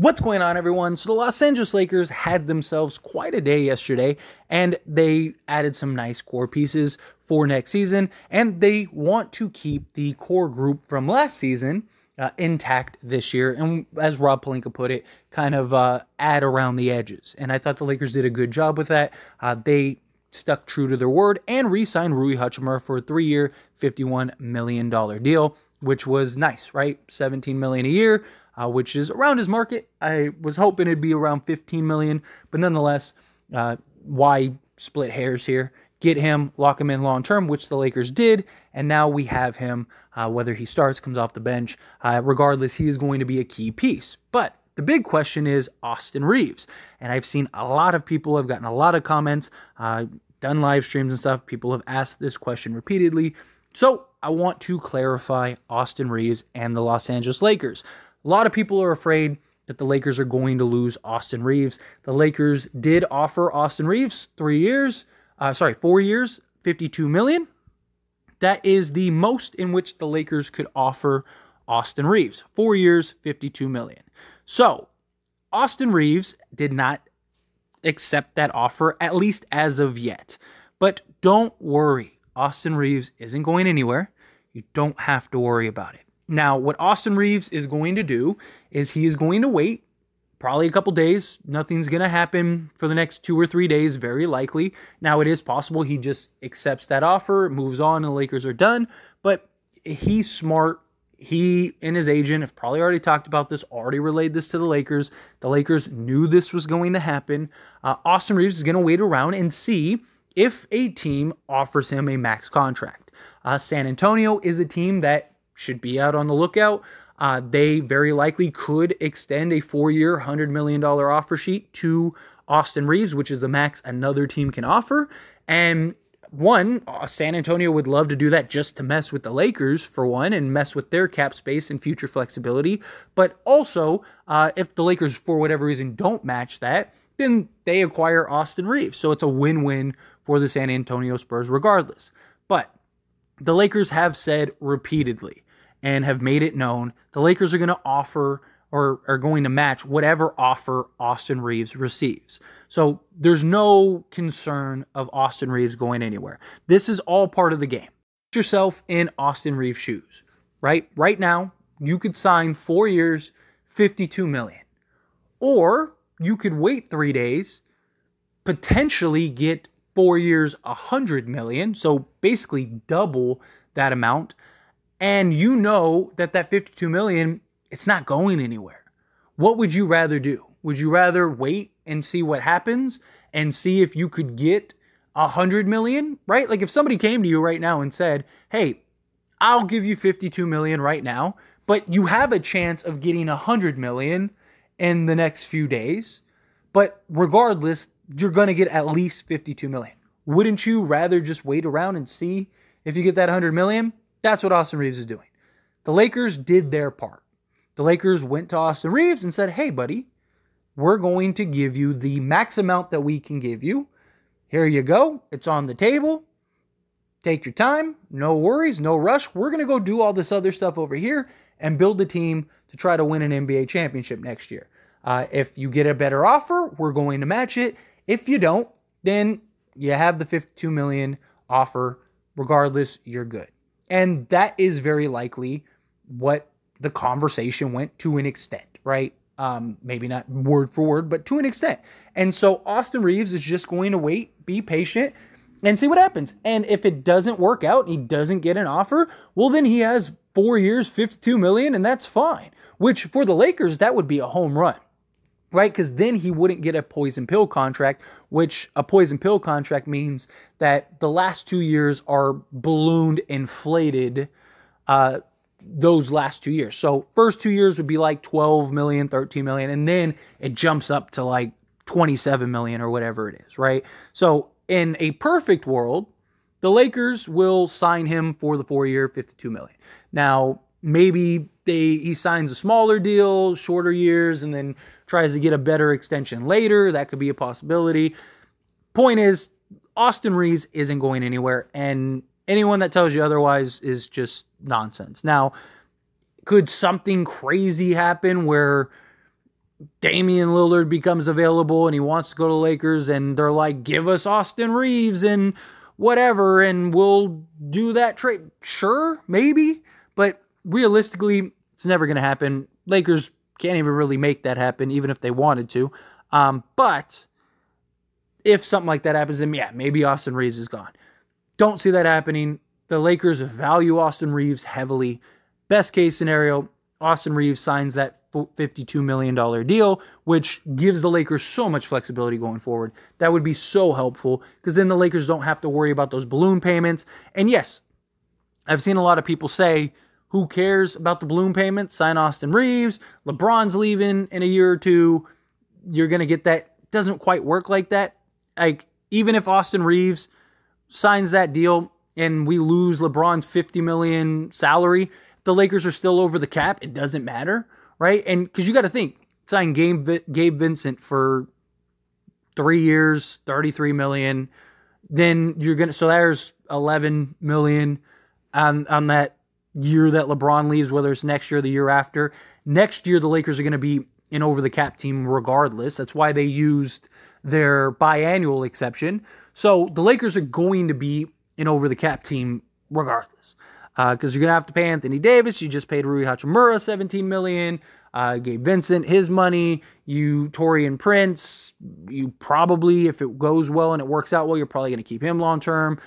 What's going on, everyone? So the Los Angeles Lakers had themselves quite a day yesterday, and they added some nice core pieces for next season, and they want to keep the core group from last season intact this year, and as Rob Pelinka put it, kind of add around the edges. And I thought the Lakers did a good job with that. They stuck true to their word and re-signed Rui Hachimura for a 3-year, $51 million deal, which was nice, right? $17 million a year. Which is around his market. I was hoping it'd be around $15 million, but nonetheless, why split hairs here? Get him, lock him in long term, which the Lakers did, and now we have him, whether he starts, comes off the bench, regardless, he is going to be a key piece. But the big question is Austin Reaves, and I've seen a lot of people, I've gotten a lot of comments, done live streams and stuff, people have asked this question repeatedly, so I want to clarify Austin Reaves and the Los Angeles Lakers. A lot of people are afraid that the Lakers are going to lose Austin Reaves. The Lakers did offer Austin Reaves 4 years, $52 million. That is the most in which the Lakers could offer Austin Reaves. 4 years, $52 million. So, Austin Reaves did not accept that offer, at least as of yet. But don't worry, Austin Reaves isn't going anywhere. You don't have to worry about it. Now, what Austin Reaves is going to do is he is going to wait probably a couple days. Nothing's going to happen for the next 2 or 3 days, very likely. Now, it is possible he just accepts that offer, moves on, and the Lakers are done. But he's smart. He and his agent have probably already talked about this, already relayed this to the Lakers. The Lakers knew this was going to happen. Austin Reaves is going to wait around and see if a team offers him a max contract. San Antonio is a team that should be out on the lookout. They very likely could extend a 4-year, $100 million offer sheet to Austin Reaves, which is the max another team can offer. And San Antonio would love to do that just to mess with the Lakers, for one, and mess with their cap space and future flexibility. But also, if the Lakers, for whatever reason, don't match that, then they acquire Austin Reaves. So it's a win-win for the San Antonio Spurs regardless. But the Lakers have said repeatedly and have made it known the Lakers are going to offer or are going to match whatever offer Austin Reaves receives. So there's no concern of Austin Reaves going anywhere. This is all part of the game. Put yourself in Austin Reaves' shoes, right? Right now, you could sign 4 years, $52 million. Or you could wait 3 days, potentially get 4 years, $100 million. So basically double that amount. And you know that $52 million, it's not going anywhere. What would you rather do? Would you rather wait and see what happens and see if you could get $100 million, right? Like if somebody came to you right now and said, hey, I'll give you $52 million right now, but you have a chance of getting $100 million in the next few days. But regardless, you're going to get at least $52 million. Wouldn't you rather just wait around and see if you get that $100 million? That's what Austin Reaves is doing. The Lakers did their part. The Lakers went to Austin Reaves and said, hey, buddy, we're going to give you the max amount that we can give you. Here you go. It's on the table. Take your time. No worries. No rush. We're going to go do all this other stuff over here and build a team to try to win an NBA championship next year. If you get a better offer, we're going to match it. If you don't, then you have the $52 million offer. Regardless, you're good. And that is very likely what the conversation went to an extent, right? Maybe not word for word, but to an extent. And so Austin Reaves is just going to wait, be patient, and see what happens. And if it doesn't work out, he doesn't get an offer, well, then he has 4 years, $52 million, and that's fine. Which, for the Lakers, that would be a home run, right? Because then he wouldn't get a poison pill contract, which a poison pill contract means that the last 2 years are ballooned, inflated, those last 2 years. So first 2 years would be like 12 million, 13 million, and then it jumps up to like 27 million or whatever it is, right? So in a perfect world, the Lakers will sign him for the 4-year, $52 million. Now, maybe he signs a smaller deal, shorter years, and then tries to get a better extension later. That could be a possibility. Point is, Austin Reaves isn't going anywhere, and anyone that tells you otherwise is just nonsense. Now, could something crazy happen where Damian Lillard becomes available and he wants to go to Lakers, and they're like, give us Austin Reaves and whatever, and we'll do that trade. Sure, maybe, but realistically, it's never going to happen. Lakers can't even really make that happen, even if they wanted to. But if something like that happens, then yeah, maybe Austin Reaves is gone. Don't see that happening. The Lakers value Austin Reaves heavily. Best case scenario, Austin Reaves signs that $52 million deal, which gives the Lakers so much flexibility going forward. That would be so helpful, because then the Lakers don't have to worry about those balloon payments. And yes, I've seen a lot of people say, who cares about the balloon payments? Sign Austin Reaves. LeBron's leaving in a year or two. You're going to get that. It doesn't quite work like that. Like, even if Austin Reaves signs that deal and we lose LeBron's $50 million salary, the Lakers are still over the cap. It doesn't matter, right? And because you got to think, sign Gabe Vincent for 3 years, $33 million. Then you're going to, so there's $11 million on that year that LeBron leaves, whether it's next year or the year after. Next year, the Lakers are going to be an over the cap team regardless. That's why they used their biannual exception. So the Lakers are going to be an over the cap team regardless. Because you're going to have to pay Anthony Davis. You just paid Rui Hachimura $17 million. Gabe Vincent, his money. You, Taurean Prince, you probably, if it goes well and it works out well, you're probably going to keep him long term.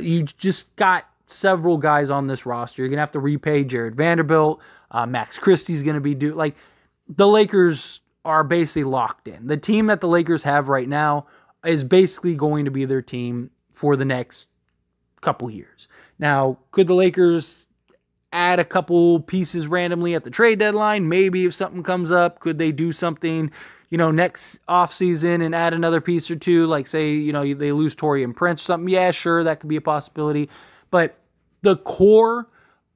You just got several guys on this roster. You're going to have to repay Jared Vanderbilt. Max Christie's going to be due. Like, the Lakers are basically locked in. The team that the Lakers have right now is basically going to be their team for the next couple years. Now, could the Lakers add a couple pieces randomly at the trade deadline? Maybe, if something comes up. Could they do something, next offseason and add another piece or two? Like, say, they lose Taurean Prince or something. Yeah, sure, that could be a possibility. But the core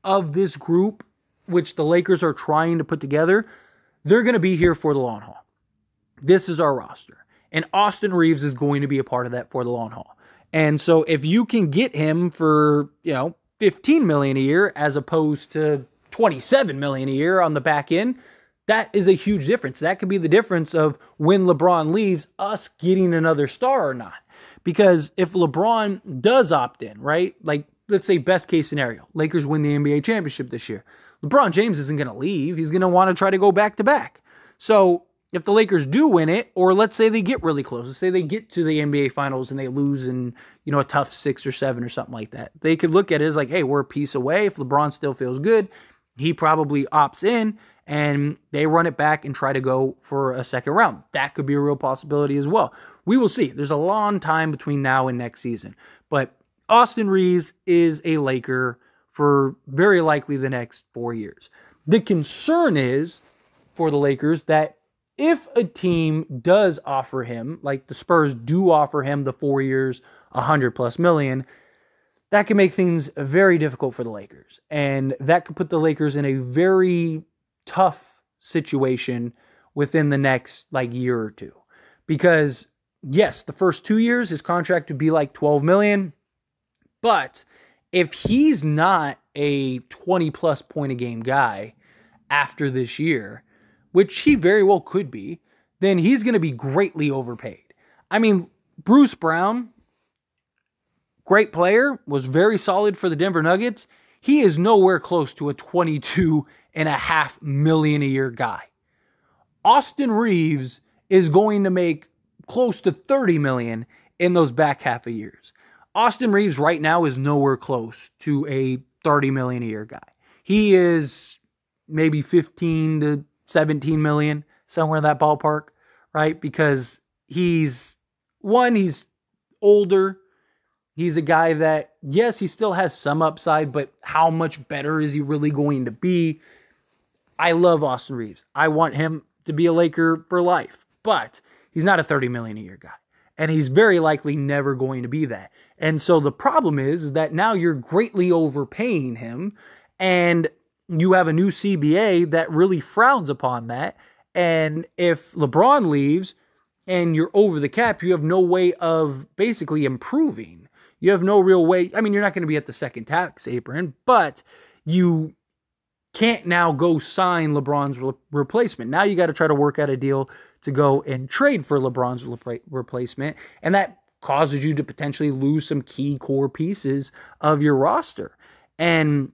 of this group, which the Lakers are trying to put together, they're going to be here for the long haul. This is our roster. And Austin Reaves is going to be a part of that for the long haul. And so if you can get him for, $15 million a year as opposed to $27 million a year on the back end, that is a huge difference. That could be the difference of when LeBron leaves, us getting another star or not. Because if LeBron does opt in, right? Like, let's say best case scenario, Lakers win the NBA championship this year. LeBron James isn't going to leave. He's going to want to try to go back to back. So if the Lakers do win it, or let's say they get really close, let's say they get to the NBA Finals and they lose in, a tough 6 or 7 or something like that, they could look at it as like, hey, we're a piece away. If LeBron still feels good, he probably opts in and they run it back and try to go for a second round. That could be a real possibility as well. We will see. There's a long time between now and next season. But Austin Reaves is a Laker for very likely the next 4 years. The concern is for the Lakers that if a team does offer him, like the Spurs do offer him the 4 years, $100+ million, that can make things very difficult for the Lakers. And that could put the Lakers in a very tough situation within the next year or two. Because yes, the first 2 years, his contract would be like $12 million. But if he's not a 20+ point a game guy after this year, which he very well could be, then he's going to be greatly overpaid. I mean, Bruce Brown, great player, was very solid for the Denver Nuggets. He is nowhere close to a $22.5 million a year guy. Austin Reaves is going to make close to $30 million in those back half of years. Austin Reaves right now is nowhere close to a $30 million a year guy. He is maybe 15 to 17 million, somewhere in that ballpark, right? Because he's older. He's a guy that, yes, he still has some upside, but how much better is he really going to be? I love Austin Reaves. I want him to be a Laker for life, but he's not a 30 million a year guy. And he's very likely never going to be that. And so the problem is that now you're greatly overpaying him, and you have a new CBA that really frowns upon that. And if LeBron leaves and you're over the cap, you have no way of basically improving. You have no real way. I mean, you're not going to be at the second tax apron, but you can't now go sign LeBron's replacement. Now you got to try to work out a deal to go and trade for LeBron's replacement. And that causes you to potentially lose some key core pieces of your roster. And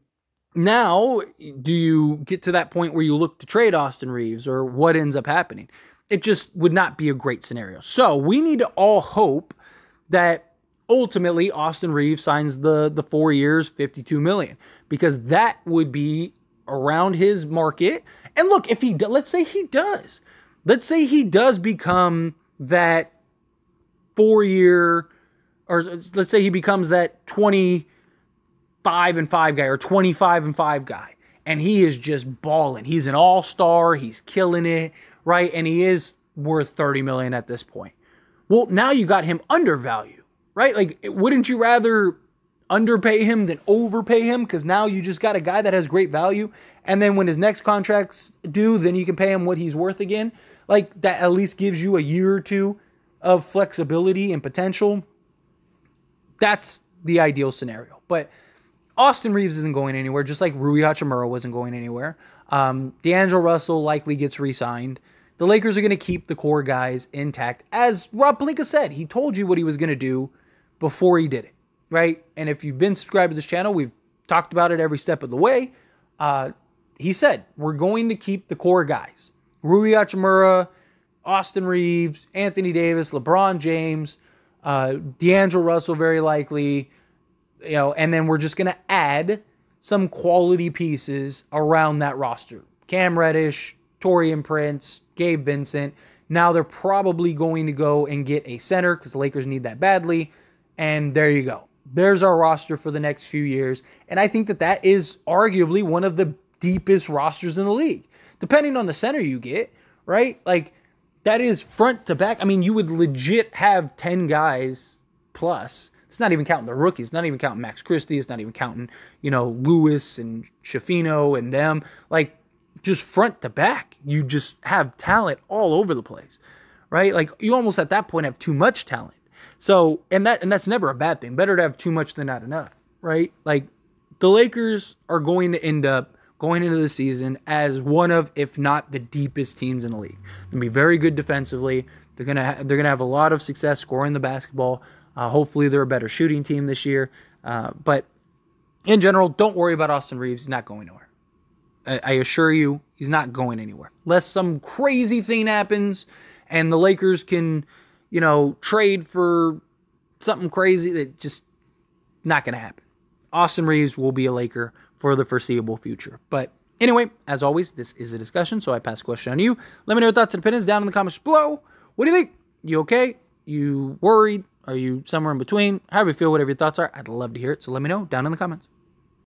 now, do you get to that point where you look to trade Austin Reaves, or what ends up happening? It just would not be a great scenario. So we need to all hope that ultimately Austin Reaves signs the 4 years, $52 million, because that would be around his market. And look, if let's say he does become that 4-year, or let's say he becomes that 25-5 guy or 25-5 guy, and he is just balling. He's an all-star. He's killing it, right? And he is worth $30 million at this point. Well, now you got him undervalued, right? Like, wouldn't you rather underpay him than overpay him? Because now you just got a guy that has great value, and then when his next contract's due, then you can pay him what he's worth again. Like, that at least gives you a year or two of flexibility and potential. That's the ideal scenario. But Austin Reaves isn't going anywhere, just like Rui Hachimura wasn't going anywhere. D'Angelo Russell likely gets re-signed. The Lakers are going to keep the core guys intact. As Rob Pelinka said, he told you what he was going to do before he did it, right? And if you've been subscribed to this channel, we've talked about it every step of the way. He said, we're going to keep the core guys. Rui Hachimura, Austin Reaves, Anthony Davis, LeBron James, D'Angelo Russell very likely, and then we're just going to add some quality pieces around that roster. Cam Reddish, Taurean Prince, Gabe Vincent. Now they're probably going to go and get a center because the Lakers need that badly. And there you go. There's our roster for the next few years. And I think that is arguably one of the deepest rosters in the league, depending on the center you get, right? Like, that is front to back. I mean, you would legit have 10 guys+. It's not even counting the rookies. Not even counting Max Christie. It's not even counting, Lewis and Shafino and them. Like, just front to back, you just have talent all over the place, right? Like, you almost at that point have too much talent. So, and that's never a bad thing. Better to have too much than not enough, right? Like, the Lakers are going to end up going into the season as one of, if not the deepest teams in the league. They're going to be very good defensively. They're going to have a lot of success scoring the basketball. Hopefully they're a better shooting team this year. But in general, don't worry about Austin Reaves. He's not going nowhere. I assure you, he's not going anywhere. Unless some crazy thing happens and the Lakers can, trade for something crazy, that just not going to happen. Austin Reaves will be a Laker for the foreseeable future. But anyway, as always, this is a discussion, so I pass the question on to you. Let me know your thoughts and opinions down in the comments below. What do you think? You okay? You worried? Are you somewhere in between? However you feel, whatever your thoughts are, I'd love to hear it. So let me know down in the comments.